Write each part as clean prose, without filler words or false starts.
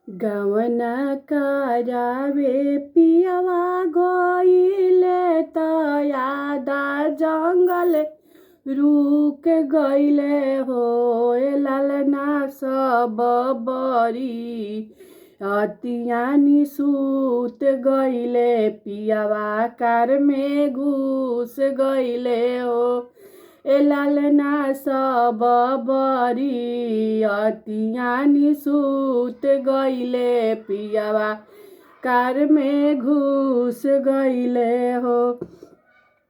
गवना करावे पियवा गइले त यादा जंगल रुक गइले हो लालना सब बरी हतियानी सूत गइले पियवा कार में घुस गइले हो लालना सब बरी हतियानी सूत गइले पियवा कार में घुस गइले हो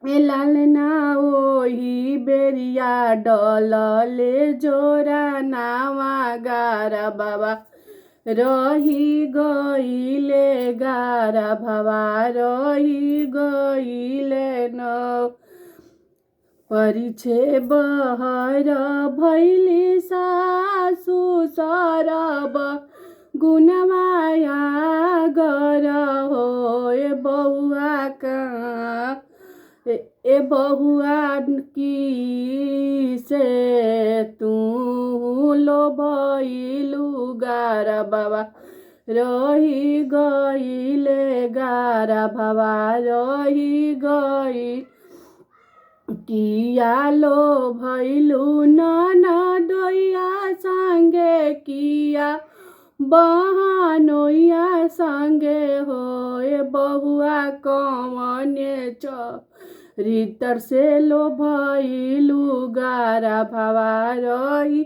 लालना ओही बेरिया डलले जोरा नावा गारा बाबा रही गइले गारा भावा रही गइले न परिछे बहर भैली सासु सरब गुणमाया गर हो बहुआ कहाँ बहुआ की से तू लो भइलु गारा बाबा रही गइले गारा भावा रही गई किया लो भैलु ननदोइया संगे किया बहनोइया संगे हो बहुआ कमने चरितर से लो भैलु गारा भावा रही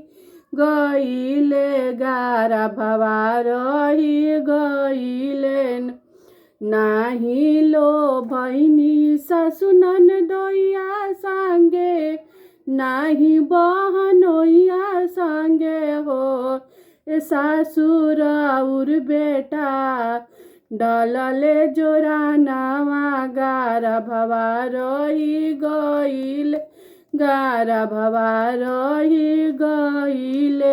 गइले गारा भावा रही गइले नाही लो भैनी सासु ननदोइया संगे नाही बहनोइया संगे हो सासुर और बेटा डलले जोरा नावा गारा भावा रही गइल गारा भावा रही गइले